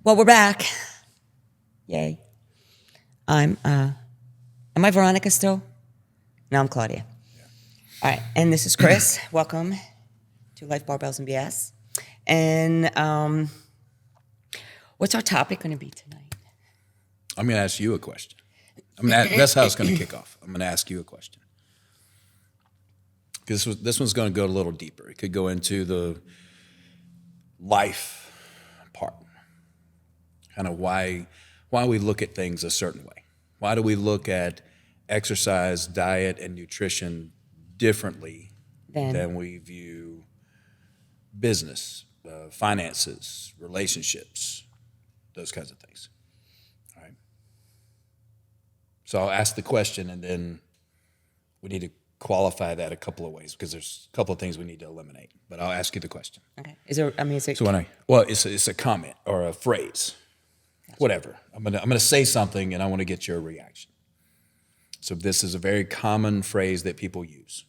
Well, we're back. Yay. Am I Veronica still? No, I'm Claudia. Yeah. All right, and this is Chris. Welcome to Life, Barbells, and BS. And what's our topic going to be tonight? I'm going to ask you a question. That's how it's going to kick off. I'm going to ask you a question. Because this one's going to go a little deeper. It could go into the life part. Kind of why we look at things a certain way. Why do we look at exercise, diet, and nutrition differently than we view business, finances, relationships, those kinds of things? All right. So I'll ask the question, and then we need to qualify that a couple of ways because there's a couple of things we need to eliminate. But I'll ask you the question. Okay. Is it? So it's a comment or a phrase. Whatever. I'm gonna say something, and I want to get your reaction. So this is a very common phrase that people use,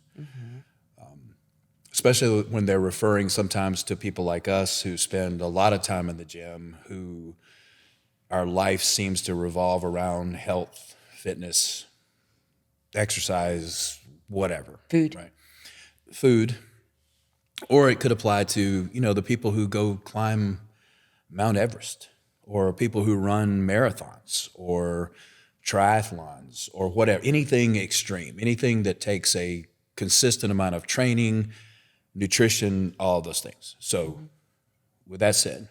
especially when they're referring sometimes to people like us who spend a lot of time in the gym, who our life seems to revolve around health, fitness, exercise, whatever. Food. Right. Food. Or it could apply to, the people who go climb Mount Everest, or people who run marathons or triathlons or whatever, anything extreme, anything that takes a consistent amount of training, nutrition, all those things. So with that said,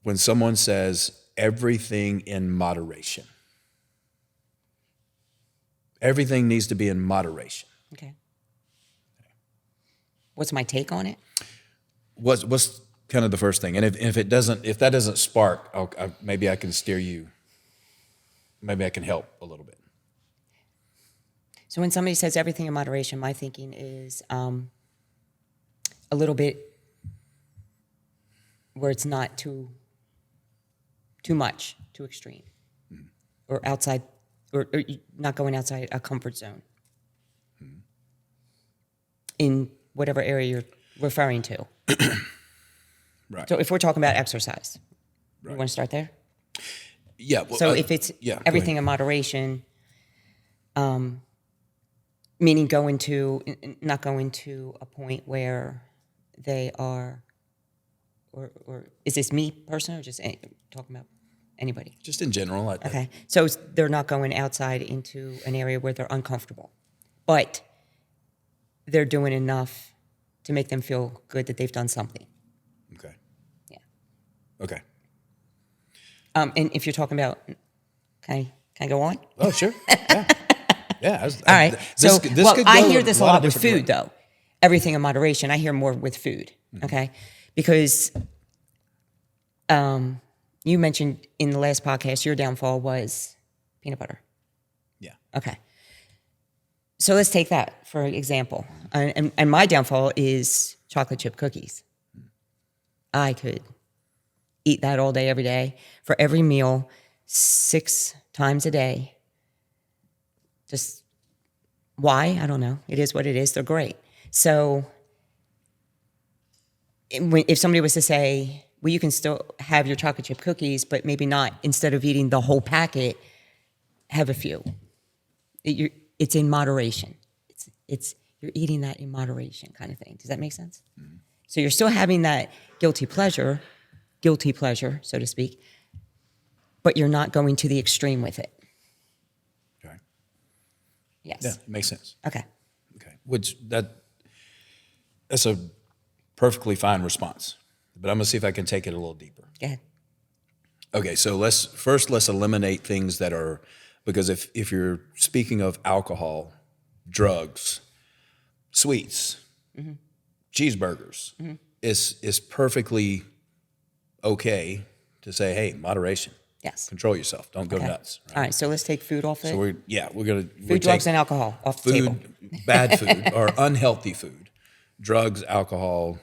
when someone says everything in moderation, everything needs to be in moderation. Okay. What's my take on it? What's kind of the first thing? And if that doesn't spark, maybe I can steer you. Maybe I can help a little bit. So when somebody says everything in moderation, my thinking is a little bit where it's not too much, too extreme, or outside, or not going outside a comfort zone in whatever area you're referring to. Right. So if we're talking about exercise, you want to start there? Yeah. Well, so if it's everything in moderation, meaning not going to a point where they are, or is this me personally, or just talking about anybody? Just in general. Okay. So they're not going outside into an area where they're uncomfortable, but they're doing enough to make them feel good that they've done something. Okay. Yeah. Okay. And if you're talking about, can I go on? Oh, sure. Yeah. Yeah. All right. I hear this a lot with food, though. Everything in moderation. I hear more with food. Okay. Because you mentioned in the last podcast your downfall was peanut butter. Yeah. Okay. So let's take that for example. And my downfall is chocolate chip cookies. I could eat that all day, every day, for every meal, 6 times a day. Just why? I don't know. It is what it is. They're great. So if somebody was to say, well, you can still have your chocolate chip cookies, but maybe not, instead of eating the whole packet, have a few. It's in moderation. You're eating that in moderation kind of thing. Does that make sense? Mm-hmm. So you're still having that guilty pleasure, so to speak, but you're not going to the extreme with it. Okay. Yes. Yeah, it makes sense. Okay. That's a perfectly fine response, but I'm gonna see if I can take it a little deeper. Go ahead. Okay, so let's eliminate things that are, because if you're speaking of alcohol, drugs, sweets, cheeseburgers, it's perfectly okay to say, hey, moderation. Yes. Control yourself. Don't go nuts. Right? All right, so let's take food off it. So we're gonna food, drugs, and alcohol off the table. Bad food or unhealthy food, drugs, alcohol,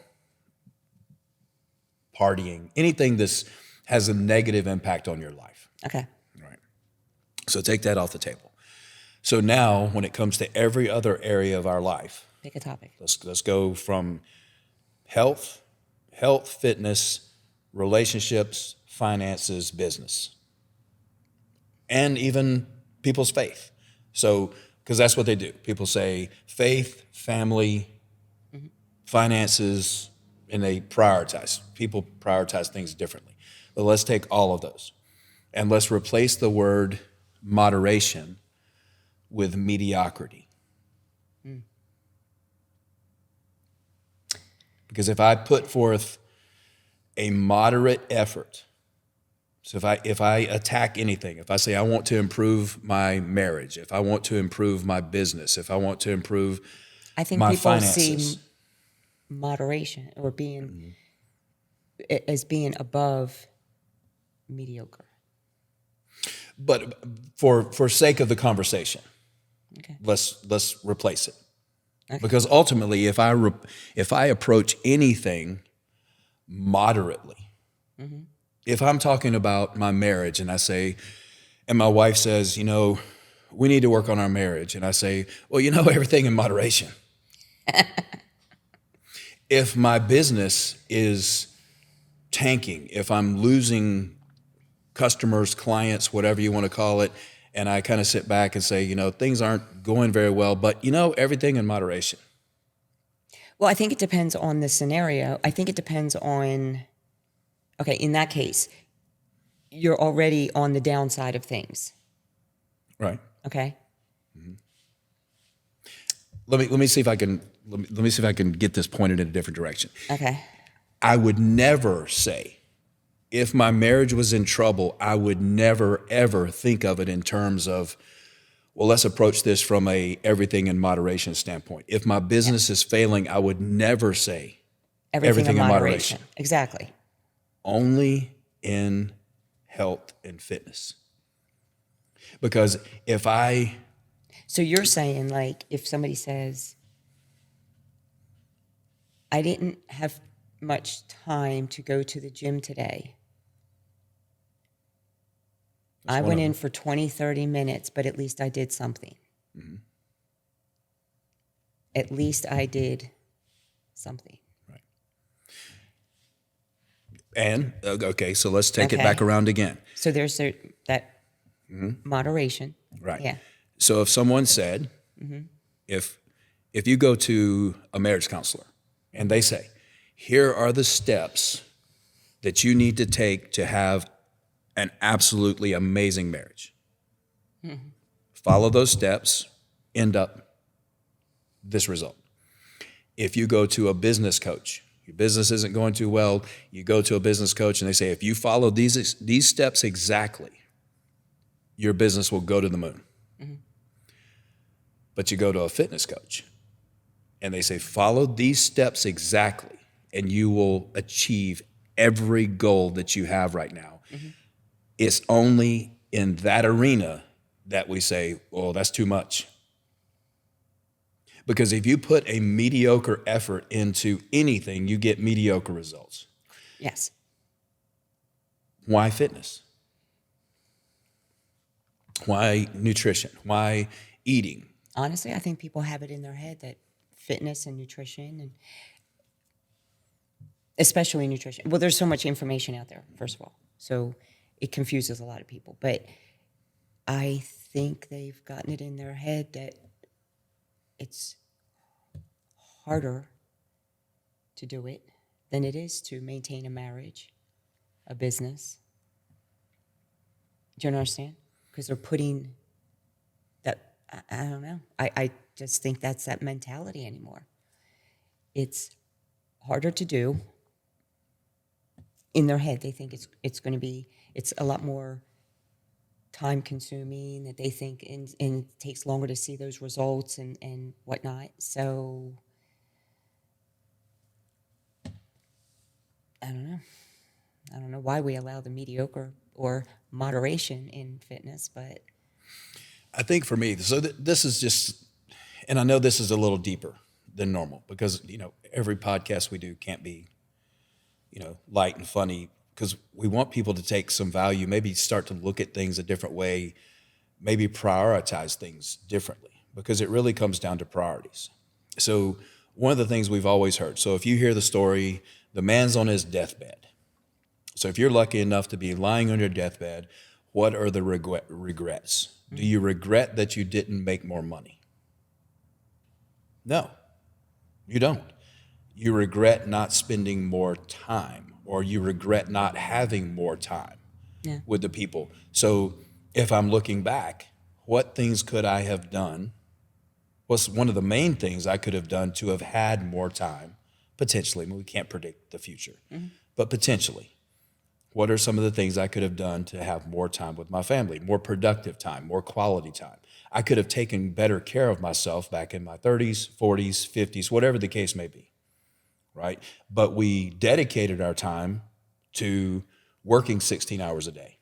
partying, anything that has a negative impact on your life. Okay. Right. So take that off the table. So now, when it comes to every other area of our life, pick a topic. Let's go from health, fitness, relationships, finances, business, and even people's faith. So, because that's what they do. People say faith, family, finances, and they prioritize. People prioritize things differently. But let's take all of those and let's replace the word moderation with mediocrity. Because if I put forth a moderate effort, so if I attack anything, if I say I want to improve my marriage, if I want to improve my business, if I want to improve I think my people finances, see moderation or being as being above mediocre. but for sake of the conversation, Okay. let's replace it. Okay. Because ultimately, if I approach anything moderately, if I'm talking about my marriage and I say, and my wife says, we need to work on our marriage, and I say, well, everything in moderation. If my business is tanking, if I'm losing customers, clients, whatever you want to call it, and I kind of sit back and say, things aren't going very well, but everything in moderation. Well, I think it depends on the scenario. I think it depends on, okay, in that case, you're already on the downside of things. Right. Okay. Let me see if I can get this pointed in a different direction. Okay. I would never say, if my marriage was in trouble, I would never, ever think of it in terms of, well, let's approach this from a everything in moderation standpoint. If my business is failing, I would never say Everything in moderation. Exactly. Only in health and fitness. Because So you're saying, like, if somebody says, I didn't have much time to go to the gym today. I went in for 20, 30 minutes, but at least I did something. At least I did something. Right. And, okay, so let's take it Okay. back around again. So there's that moderation. Right. Yeah. So if someone said, if you go to a marriage counselor and they say, here are the steps that you need to take to have an absolutely amazing marriage. Follow those steps, end up this result. If you go to a business coach, your business isn't going too well, you go to a business coach and they say, if you follow these steps exactly, your business will go to the moon. But you go to a fitness coach and they say, follow these steps exactly, and you will achieve every goal that you have right now. It's only in that arena that we say, well, that's too much. Because if you put a mediocre effort into anything, you get mediocre results. Yes. Why fitness? Why nutrition? Why eating? Honestly, I think people have it in their head that fitness and nutrition, and especially nutrition. Well, there's so much information out there, first of all. So it confuses a lot of people. But I think they've gotten it in their head that it's harder to do it than it is to maintain a marriage, a business. Do you understand? Because they're putting that, I don't know. I just think that's that mentality anymore. It's harder to do. In their head, they think it's going to be, it's a lot more time consuming, that they think, and it takes longer to see those results and whatnot. So I don't know. I don't know why we allow the mediocre or moderation in fitness, but I think for me, so this is just, and I know this is a little deeper than normal because, every podcast we do can't be, light and funny, because we want people to take some value, maybe start to look at things a different way, maybe prioritize things differently, because it really comes down to priorities. So one of the things we've always heard, so if you hear the story, the man's on his deathbed. So if you're lucky enough to be lying on your deathbed, what are the regrets? Do you regret that you didn't make more money? No, you don't. You regret not spending more time, or you regret not having more time Yeah. with the people. So if I'm looking back, what things could I have done? What's one of the main things I could have done to have had more time, potentially? I mean, we can't predict the future, but potentially. What are some of the things I could have done to have more time with my family, more productive time, more quality time? I could have taken better care of myself back in my 30s, 40s, 50s, whatever the case may be, right? But we dedicated our time to working 16 hours a day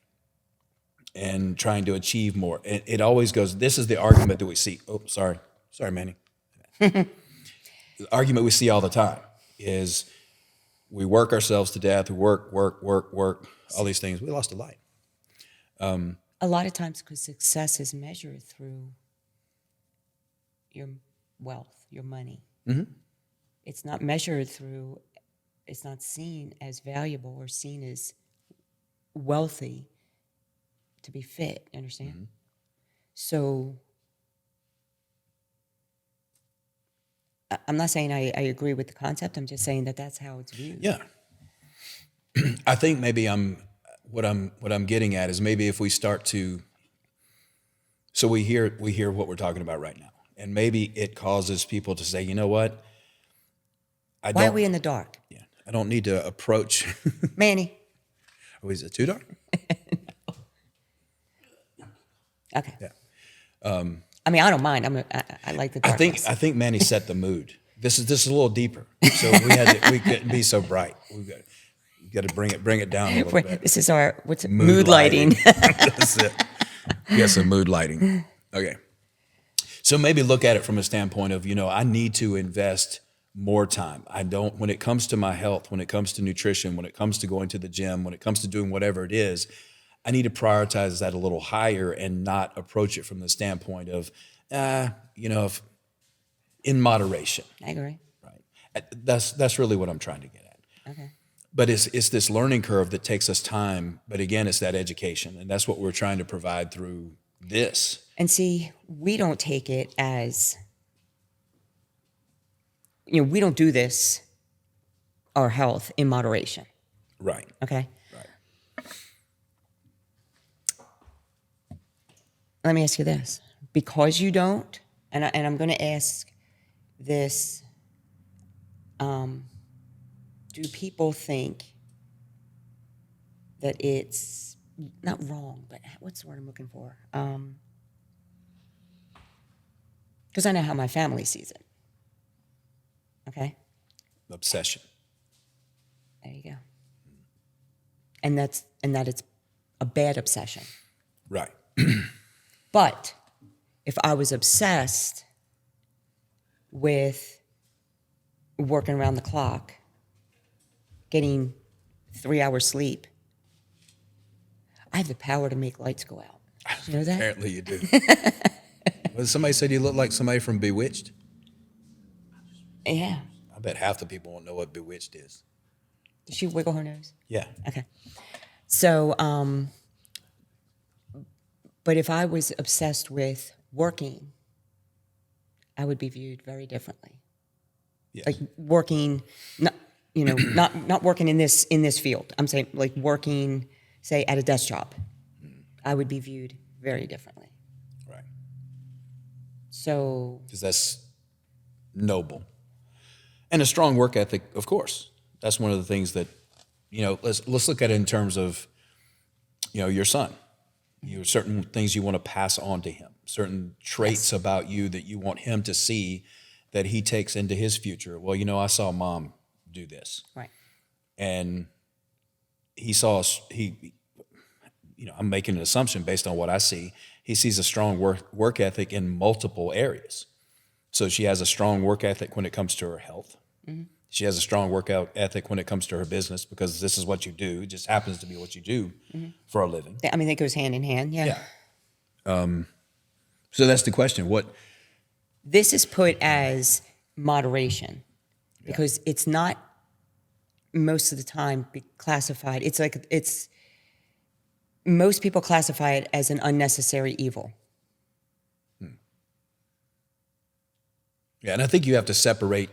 and trying to achieve more. It always goes, this is the argument that we see. Oh, sorry, Manny. The argument we see all the time is we work ourselves to death, we work, all these things. We lost a life. A lot of times, because success is measured through your wealth, your money. It's not measured through, it's not seen as valuable or seen as wealthy to be fit, you understand? So I'm not saying I agree with the concept. I'm just saying that that's how it's viewed. Yeah. I think maybe what I'm getting at is maybe if we start to, so we hear what we're talking about right now, and maybe it causes people to say, you know what? Why are we in the dark? Yeah, I don't need to approach. Manny. Oh, is it too dark? Okay. Yeah. I mean, I don't mind. I like the darkness. I think Manny set the mood. This is a little deeper, so we couldn't be so bright. We got to bring it down a little bit. This is our mood lighting. That's it. Yes, some mood lighting. Okay. So maybe look at it from a standpoint of, I need to invest more time. When it comes to my health, when it comes to nutrition, when it comes to going to the gym, when it comes to doing whatever it is, I need to prioritize that a little higher and not approach it from the standpoint of, if in moderation. I agree. Right. That's really what I'm trying to get at. Okay. But it's this learning curve that takes us time. But again, it's that education, and that's what we're trying to provide through this. And see, we don't take it as, we don't do this, our health, in moderation. Right. Okay? Right. Let me ask you this. Because you don't, and I'm going to ask this, do people think that it's not wrong, but what's the word I'm looking for? Because I know how my family sees it. Okay? Obsession. There you go. And that it's a bad obsession. Right. But if I was obsessed with working around the clock, getting 3 hours sleep, I have the power to make lights go out. You know that? Apparently you do. Well, somebody said you look like somebody from Bewitched. Yeah. I bet half the people won't know what Bewitched is. Did she wiggle her nose? Yeah. Okay. So, but if I was obsessed with working, I would be viewed very differently. Yes. Like working, not working in this field. I'm saying like working, say, at a desk job. I would be viewed very differently. Right. So, Because that's noble. And a strong work ethic, of course. That's one of the things that, let's look at it in terms of, your son. Certain things you want to pass on to him, certain traits about you that you want him to see that he takes into his future. Well, I saw mom do this. right. And I'm making an assumption based on what I see. He sees a strong work ethic in multiple areas. So she has a strong work ethic when it comes to her health. Mm-hmm. She has a strong work ethic when it comes to her business, because this is what you do. It just happens to be what you do for a living. I mean, that goes hand in hand. Yeah. So that's the question. This is put as moderation because it's not most of the time be classified. Most people classify it as an unnecessary evil. Yeah, and I think you have to separate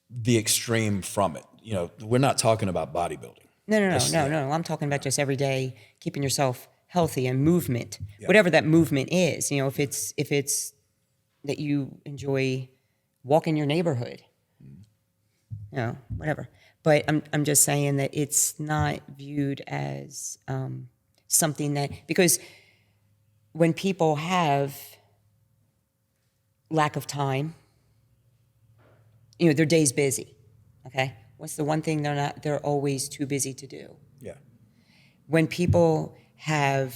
the extreme from it. You know, we're not talking about bodybuilding. No. I'm talking about just every day keeping yourself healthy and movement, whatever that movement is. You know, if it's that you enjoy walking your neighborhood, you know, whatever. But I'm just saying that it's not viewed as something that, because when people have lack of time, you know, their day's busy. Okay, what's the one thing they're always too busy to do? Yeah. When people have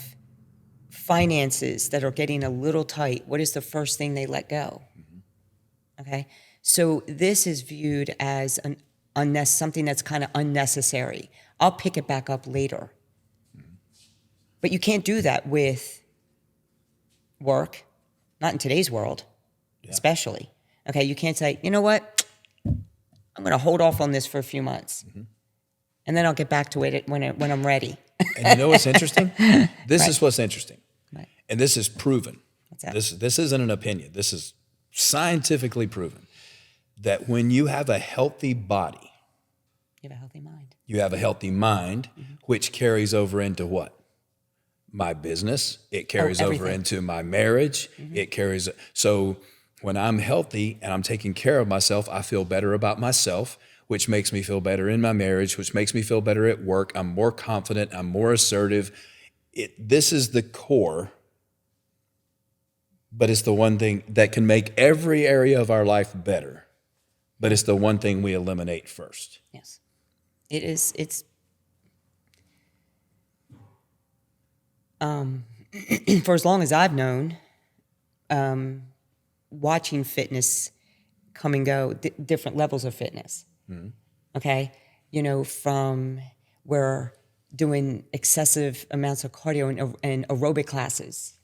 finances that are getting a little tight, what is the first thing they let go? Okay, so this is viewed as something that's kind of unnecessary. I'll pick it back up later. But you can't do that with work, not in today's world, especially. Okay, you can't say, you know what, I'm going to hold off on this for a few months, and then I'll get back to it when I'm ready. And you know what's interesting? This Right. is what's interesting. Right. And this is proven. What's that? This isn't an opinion. This is scientifically proven that when you have a healthy body, You have a healthy mind. you have a healthy mind, which carries over into what? My business. It carries over everything. into my marriage. It carries. So when I'm healthy and I'm taking care of myself, I feel better about myself, which makes me feel better in my marriage, which makes me feel better at work. I'm more confident. I'm more assertive. This is the core, but it's the one thing that can make every area of our life better. But it's the one thing we eliminate first. Yes. It is. It's for as long as I've known, watching fitness come and go, different levels of fitness. Okay, you know, from where doing excessive amounts of cardio and aerobic classes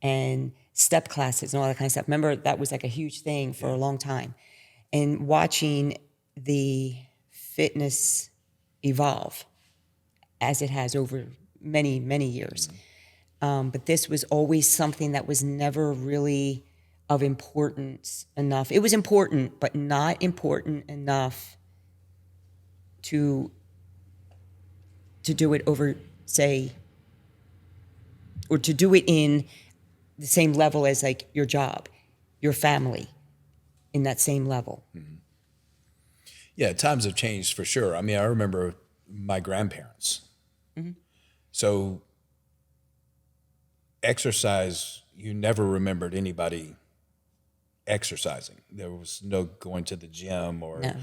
and step classes and all that kind of stuff. Remember, that was like a huge thing for a long time. And watching the fitness evolve as it has over many, many years. But this was always something that was never really of importance enough. It was important, but not important enough to do it over, say, or to do it in the same level as like your job, your family, in that same level. Yeah, times have changed for sure. I mean, I remember my grandparents. So exercise, you never remembered anybody exercising. There was no going to the gym or, No,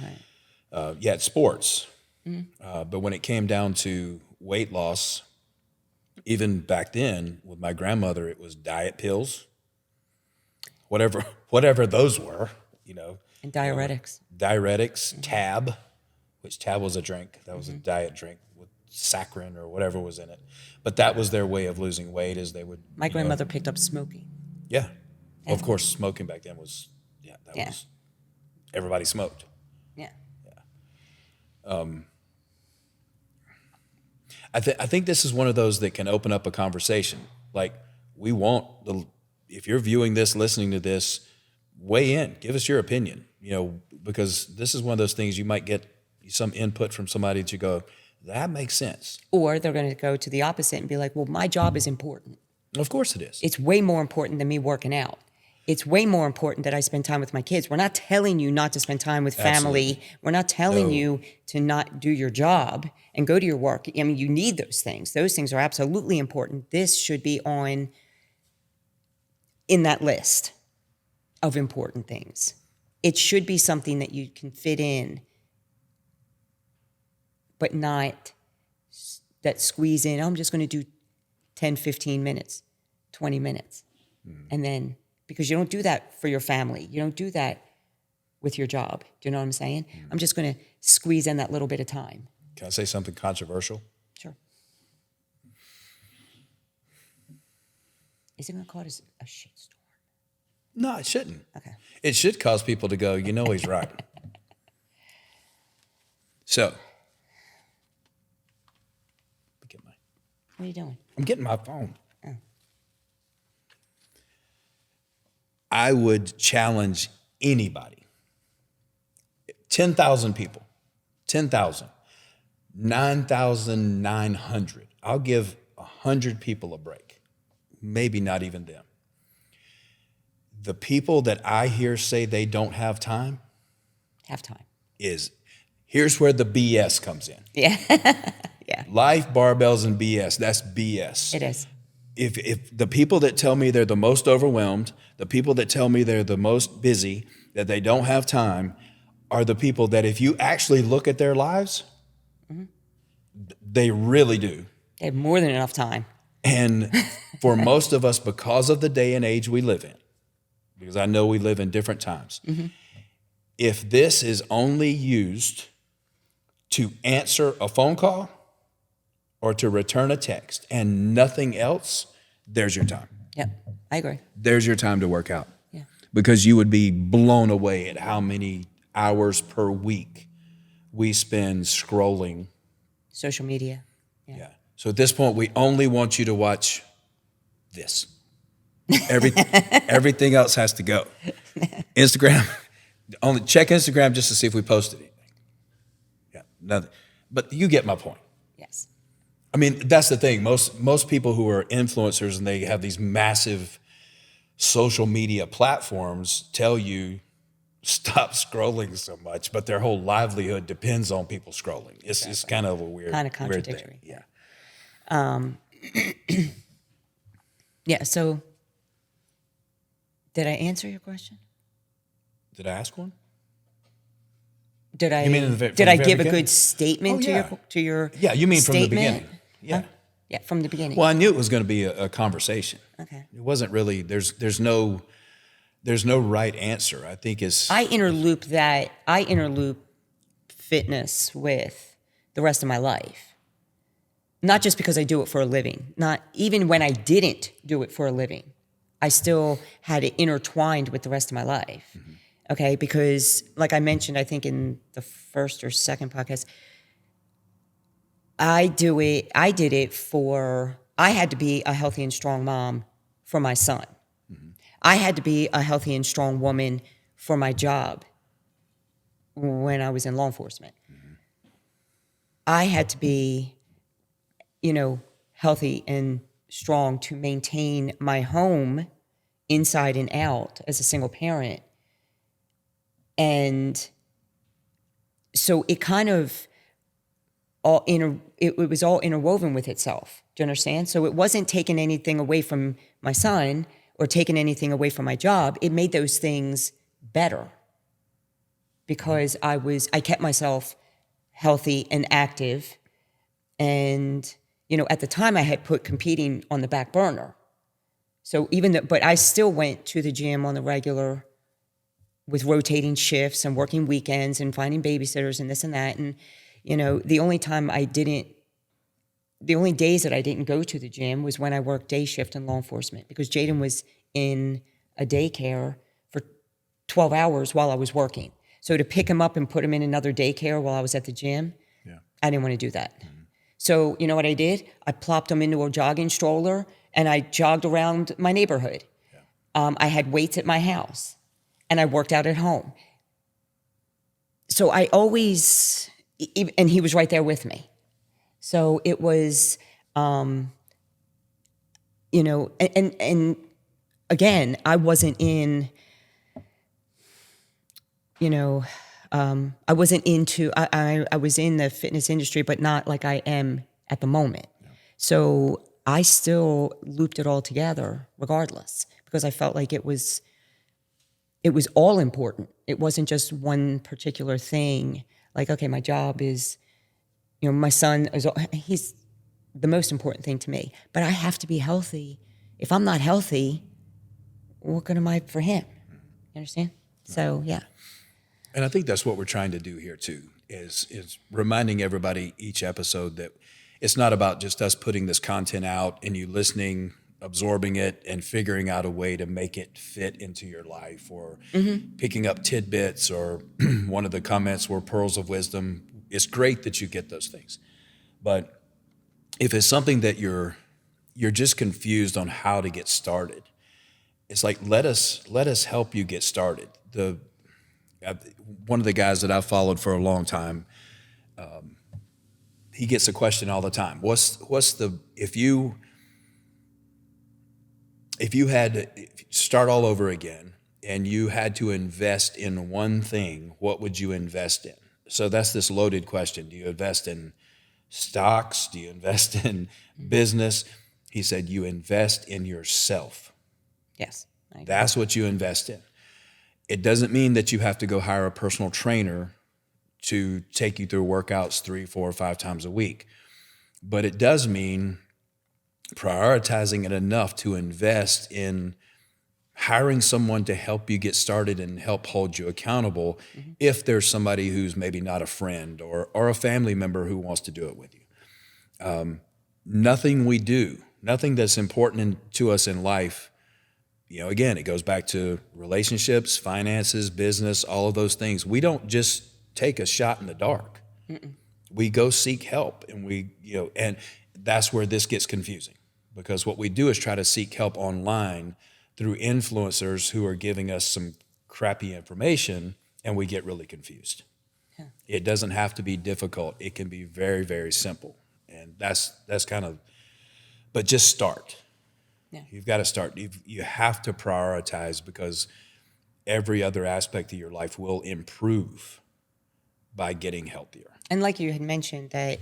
right. you had sports. But when it came down to weight loss, even back then with my grandmother, it was diet pills, whatever those were, you know. And diuretics. Tab, which Tab was a drink. That was a diet drink with saccharin or whatever was in it. But that was their way of losing weight, is they would. My grandmother picked up smoking. Yeah. Of course, smoking back then was, was, everybody smoked. Yeah. I think this is one of those that can open up a conversation. Like, if you're viewing this, listening to this, weigh in, give us your opinion, you know, because this is one of those things you might get some input from somebody that you go, that makes sense. Or they're going to go to the opposite and be like, well, my job is important. Of course it is. It's way more important than me working out. It's way more important that I spend time with my kids. We're not telling you not to spend time with family. Absolutely. We're not telling No. you to not do your job and go to your work. I mean, you need those things. Those things are absolutely important. This should be in that list of important things. It should be something that you can fit in, but not that squeeze in, I'm just going to do 10, 15 minutes, 20 minutes. And then, because you don't do that for your family. You don't do that with your job. Do you know what I'm saying? I'm just going to squeeze in that little bit of time. Can I say something controversial? Sure. Is it going to cause a shitstorm? No, it shouldn't. Okay. It should cause people to go, you know, he's right. So, What are you doing? I'm getting my phone. I would challenge anybody, 10,000 people, 10,000, 9,900. I'll give 100 people a break, maybe not even them. The people that I hear say they don't have time Have time. here's where the BS comes in. Yeah. Yeah. Life, barbells, and BS, that's BS. It is. If the people that tell me they're the most overwhelmed, the people that tell me they're the most busy, that they don't have time, are the people that if you actually look at their lives, they really do. They have more than enough time. And for most of us, because of the day and age we live in, because I know we live in different times, if this is only used to answer a phone call or to return a text and nothing else, there's your time. Yep. I agree. There's your time to work out. Yeah. Because you would be blown away at how many hours per week we spend scrolling. Social media. Yeah. So at this point, we only want you to watch this. Everything else has to go. Instagram, only check Instagram just to see if we posted anything. Yeah, nothing. But you get my point. Yes. I mean, that's the thing. Most people who are influencers and they have these massive social media platforms tell you stop scrolling so much, but their whole livelihood depends on people scrolling. It's kind of a weird, Kind of weird contradictory. thing. Yeah. Yeah. So, did I answer your question? Did I ask one? Did I? You mean from did the I very give a beginning? good statement Oh, yeah. to your? Yeah, you mean from the statement? beginning. Yeah. Huh? Yeah, from the beginning. Well, I knew it was going to be a conversation. Okay. It wasn't really. There's no right answer. I think it's. I interloop fitness with the rest of my life. Not just because I do it for a living. Not even when I didn't do it for a living. I still had it intertwined with the rest of my life. Okay, because like I mentioned, I think in the first or second podcast, I did it for, I had to be a healthy and strong mom for my son. I had to be a healthy and strong woman for my job when I was in law enforcement. I had to be, healthy and strong to maintain my home inside and out as a single parent. And so it kind of it was all interwoven with itself. Do you understand? So it wasn't taking anything away from my son or taking anything away from my job. It made those things better because I kept myself healthy and active. And, at the time I had put competing on the back burner. So but I still went to the gym on the regular with rotating shifts and working weekends and finding babysitters and this and that. And, the only days that I didn't go to the gym was when I worked day shift in law enforcement because Jaden was in a daycare for 12 hours while I was working. So to pick him up and put him in another daycare while I was at the gym, I didn't want to do that. So you know what I did? I plopped him into a jogging stroller and I jogged around my neighborhood. I had weights at my house and I worked out at home. So I always, and he was right there with me. So it was, and again, I wasn't in, I wasn't into, I was in the fitness industry, but not like I am at the moment. So I still looped it all together regardless because I felt like it was all important. It wasn't just one particular thing. Like, okay, my job is, my son he's the most important thing to me, but I have to be healthy. If I'm not healthy, what good am I for him? You understand? So, yeah. And I think that's what we're trying to do here too, is reminding everybody each episode that it's not about just us putting this content out and you listening, absorbing it, and figuring out a way to make it fit into your life or picking up tidbits or one of the comments were pearls of wisdom. It's great that you get those things. But if it's something that you're just confused on how to get started, it's like, let us help you get started. One of the guys that I've followed for a long time, he gets a question all the time. If you had to start all over again and you had to invest in one thing, what would you invest in? So that's this loaded question. Do you invest in stocks? Do you invest in business? He said, you invest in yourself. Yes. I agree. That's what you invest in. It doesn't mean that you have to go hire a personal trainer to take you through workouts 3, 4, or 5 times a week. But it does mean prioritizing it enough to invest in hiring someone to help you get started and help hold you accountable if there's somebody who's maybe not a friend or a family member who wants to do it with you. Nothing we do, nothing that's important to us in life, again, it goes back to relationships, finances, business, all of those things. We don't just take a shot in the dark. We go seek help, and and that's where this gets confusing, because what we do is try to seek help online through influencers who are giving us some crappy information, and we get really confused. Yeah. It doesn't have to be difficult. It can be very, very simple. And that's kind of, but just start. Yeah. You've got to start. You have to prioritize, because every other aspect of your life will improve by getting healthier. And like you had mentioned, that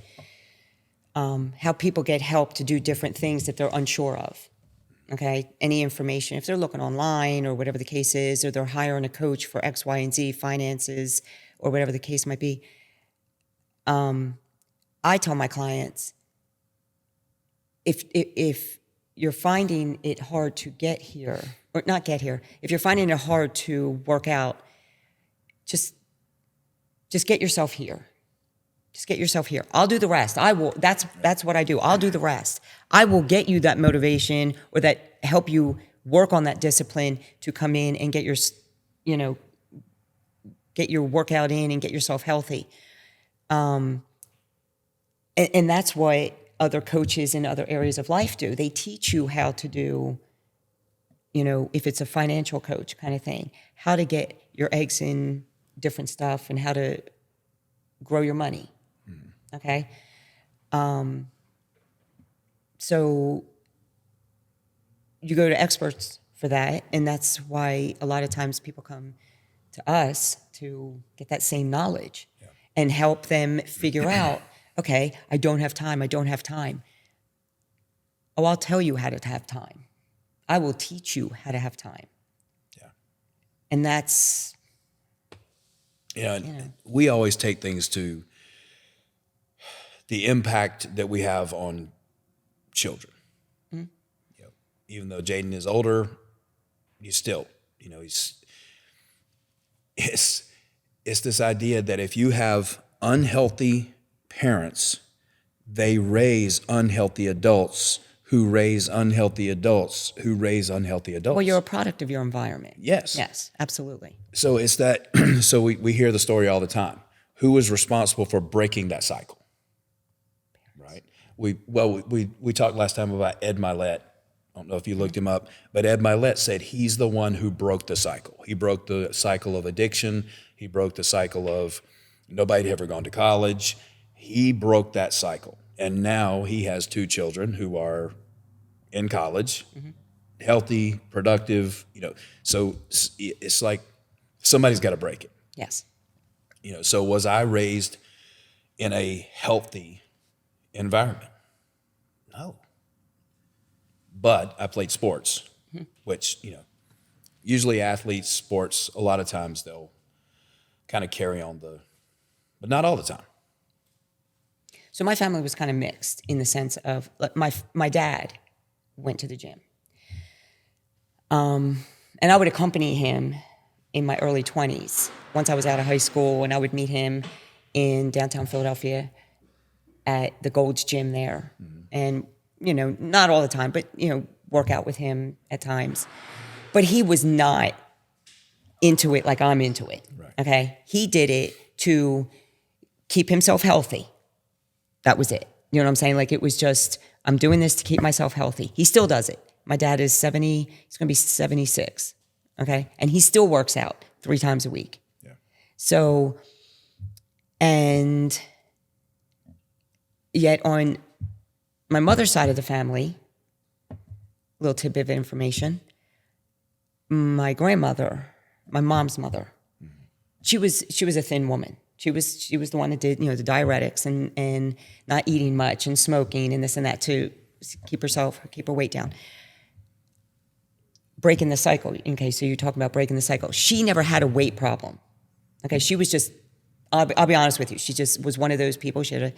how people get help to do different things that they're unsure of. Okay, any information, if they're looking online or whatever the case is, or they're hiring a coach for X, Y, and Z, finances, or whatever the case might be. I tell my clients, if you're finding it hard to get here, or not get here, if you're finding it hard to work out, just get yourself here. Just get yourself here. I'll do the rest. I will. That's what I do. I'll do the rest. I will get you that motivation, or that help you work on that discipline to come in and get your workout in and get yourself healthy. And that's what other coaches in other areas of life do. They teach you how to do, if it's a financial coach kind of thing, how to get your eggs in different stuff and how to grow your money. Okay. So you go to experts for that. And that's why a lot of times people come to us to get that same knowledge and help them figure out, okay, I don't have time. Oh, I'll tell you how to have time. I will teach you how to have time. Yeah. And that's, we always take things to the impact that we have on children. Mm-hmm. Even though Jaden is older, he's still, it's this idea that if you have unhealthy parents, they raise unhealthy adults who raise unhealthy adults who raise unhealthy adults. Well, you're a product of your environment. Yes. Yes, absolutely. So it's that, so we hear the story all the time. Who is responsible for breaking that cycle? Right? We talked last time about Ed Milet. I don't know if you looked him up, but Ed Milet said he's the one who broke the cycle. He broke the cycle of addiction. He broke the cycle of nobody had ever gone to college. He broke that cycle. And now he has 2 children who are in college, healthy, productive, so it's like somebody's got to break it. Yes. So was I raised in a healthy environment? No. But I played sports, which, usually athletes, sports, a lot of times they'll kind of carry on but not all the time. So my family was kind of mixed in the sense of my dad went to the gym. And I would accompany him in my early 20s. Once I was out of high school, and I would meet him in downtown Philadelphia at the Gold's Gym there. And, not all the time, but, work out with him at times. But he was not into it like I'm into it. Right. Okay. He did it to keep himself healthy. That was it. You know what I'm saying? Like, it was just, I'm doing this to keep myself healthy. He still does it. My dad is 70, he's going to be 76. Okay. And he still works out 3 times a week. Yeah. So, and yet on my mother's side of the family, little tidbit of information, my grandmother, my mom's mother, she was a thin woman. She was the one that did, the diuretics and not eating much and smoking and this and that to keep her weight down. Breaking the cycle. Okay, so you're talking about breaking the cycle. She never had a weight problem. Okay, she was just, I'll be honest with you, she just was one of those people. She had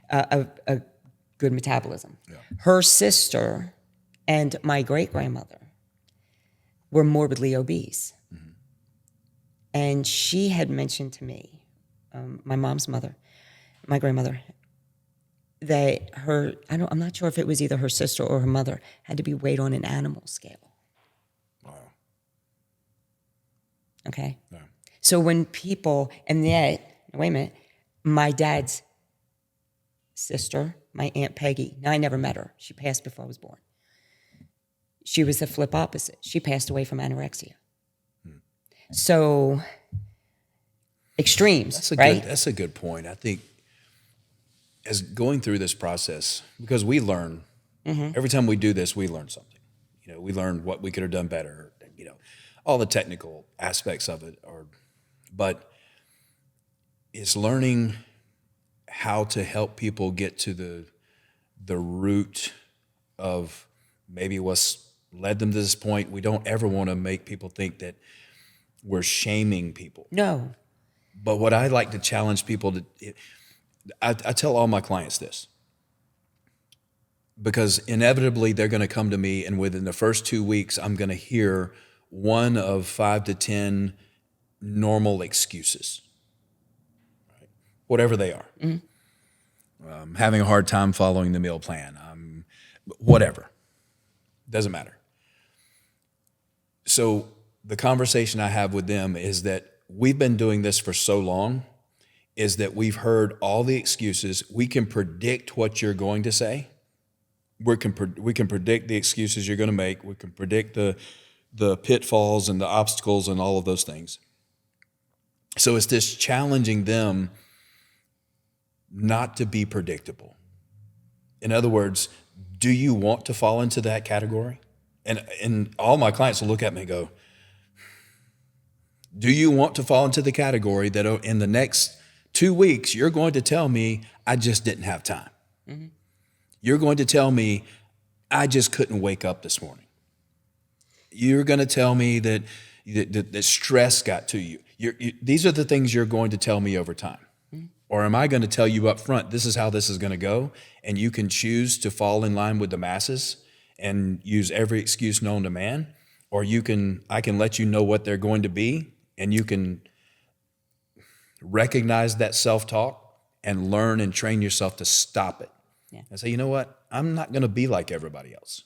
a good metabolism. Yeah. Her sister and my great-grandmother were morbidly obese. Mm-hmm. And she had mentioned to me, my mom's mother, my grandmother, that I'm not sure if it was either her sister or her mother, had to be weighed on an animal scale. Wow. Okay? Yeah. So when people, and yet, wait a minute, my dad's sister, my Aunt Peggy, now I never met her. She passed before I was born. She was the flip opposite. She passed away from anorexia. So, extremes, right? That's a good point. I think as going through this process, because we learn, every time we do this, we learn something. We learn what we could have done better, all the technical aspects of it. But it's learning how to help people get to the root of maybe what's led them to this point. We don't ever want to make people think that we're shaming people. No. But what I like to challenge people to, I tell all my clients this, because inevitably they're going to come to me, and within the first 2 weeks, I'm going to hear one of 5 to 10 normal excuses, right? Whatever they are. Mm-hmm. Having a hard time following the meal plan, whatever, doesn't matter. So the conversation I have with them is that we've been doing this for so long, is that we've heard all the excuses. We can predict what you're going to say. We can predict the excuses you're going to make. We can predict the pitfalls and the obstacles and all of those things. So it's this challenging them not to be predictable. In other words, do you want to fall into that category? And all my clients will look at me and go, do you want to fall into the category that in the next 2 weeks, you're going to tell me, I just didn't have time. Mm-hmm. You're going to tell me, I just couldn't wake up this morning. You're going to tell me that stress got to you. These are the things you're going to tell me over time. Mm-hmm. Or am I going to tell you up front, this is how this is going to go, and you can choose to fall in line with the masses and use every excuse known to man, or I can let you know what they're going to be, and you can recognize that self-talk and learn and train yourself to stop it. Yeah. And say, you know what? I'm not going to be like everybody else.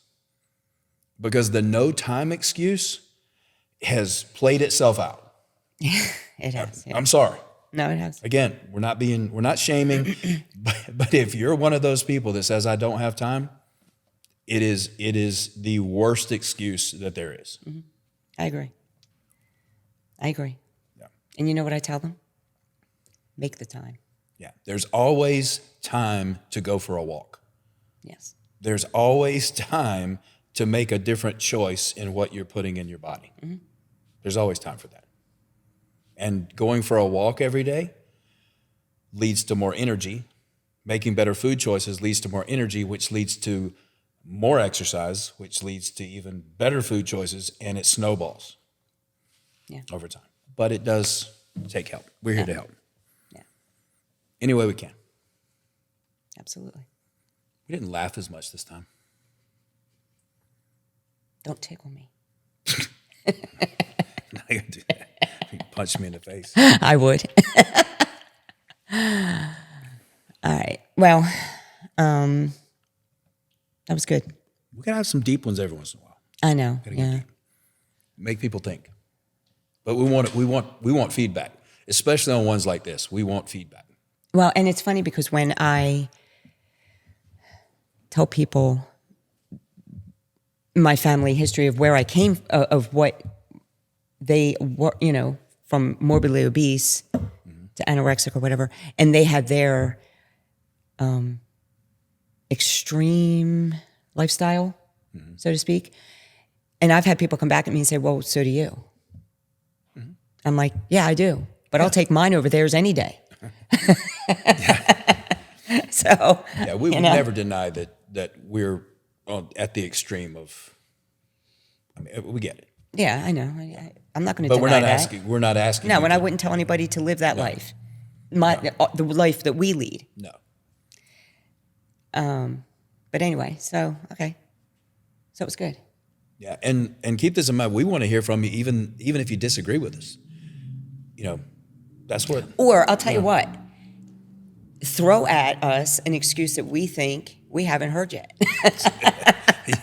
Because the no time excuse has played itself out. It has. Yeah. I'm sorry. No, it has. Again, we're not shaming, but if you're one of those people that says I don't have time, it is the worst excuse that there is. Mm-hmm. I agree. Yeah. And you know what I tell them? Make the time. Yeah. There's always time to go for a walk. Yes. There's always time to make a different choice in what you're putting in your body. Mm-hmm. There's always time for that. And going for a walk every day leads to more energy. Making better food choices leads to more energy, which leads to more exercise, which leads to even better food choices, and it snowballs over time. But it does take help. We're here to help. Yeah. Any way we can. Absolutely. We didn't laugh as much this time. Don't tickle me. I'm not going to do that. You punch me in the face. I would. All right. Well, that was good. We got to have some deep ones every once in a while. I know. Yeah. Make people think. But we want feedback, especially on ones like this. We want feedback. Well, and it's funny because when I tell people my family history of where I came, of what they were, you know, from morbidly obese to anorexic or whatever, and they had their extreme lifestyle, so to speak. And I've had people come back at me and say, well, so do you. I'm like, yeah, I do. But I'll take mine over theirs any day. So, Yeah, we would never deny that we're at the extreme of, I mean, we get it. Yeah, I know. I'm not going to But deny that. We're not asking. No, you and I to- wouldn't tell anybody to live that life. The life that we lead. No. But anyway, so, okay. So it was good. Yeah, and keep this in mind. We want to hear from you, even if you disagree with us. You know, that's what. Or I'll tell you what. Throw at us an excuse that we think we haven't heard yet.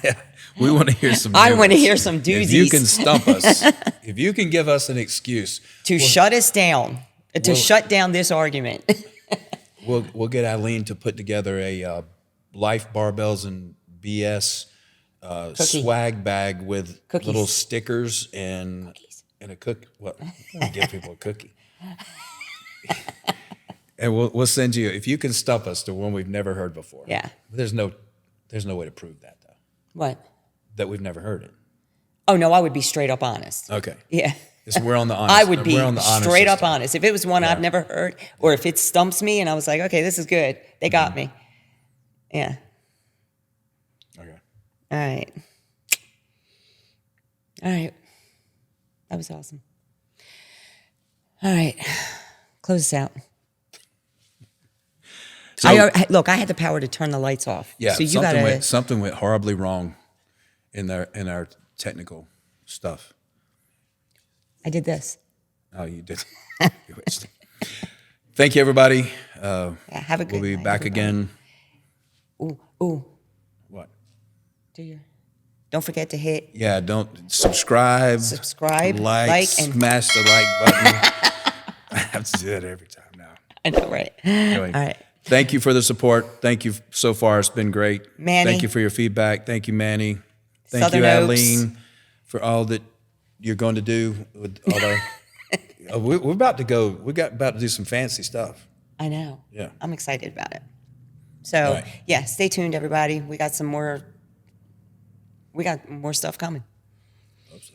Yeah, we want to hear some. I new want to ones. hear some doozies. If you can stump us, if you can give us an excuse to shut us down, to shut down this argument. we'll get Eileen to put together a Life Barbells and BS swag bag with Cookies. little stickers and a cookie. What? I'll give people a cookie. And we'll send you, if you can stump us to one we've never heard before. Yeah. There's no way to prove that though. What? That we've never heard it. Oh, no, I would be straight up honest. Okay. Yeah. We're on the honest. I would be we're on the honest straight up system. honest. If it was one I've never heard, or if it stumps me and I was like, okay, this is good. They got me. Yeah. Okay. All right. All right. That was awesome. All right. Close this out. So, Look, I had the power to turn the lights off. yeah, So you gotta. something went horribly wrong in our technical stuff. I did this. Oh, you did. You witched. Thank you, everybody. Yeah, have a good We'll be night, back everybody. again. Ooh. What? Don't forget to hit Yeah, don't subscribe, like, and smash the like button. I have to do that every time now. I know, right? Anyway, All right. Thank you for the support. Thank you so far. It's been great. Manny. Thank you for your feedback. Thank you, Manny. Thank Southern you, Oaks. Eileen, for all that you're going to do with all our. We're about to go. About to do some fancy stuff. I know. Yeah. I'm excited about it. So, All right. yeah, stay tuned, everybody. We got more stuff coming. Hope so.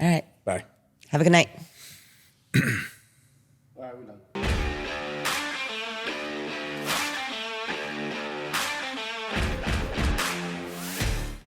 All right. Bye. Have a good night. All right, we're done.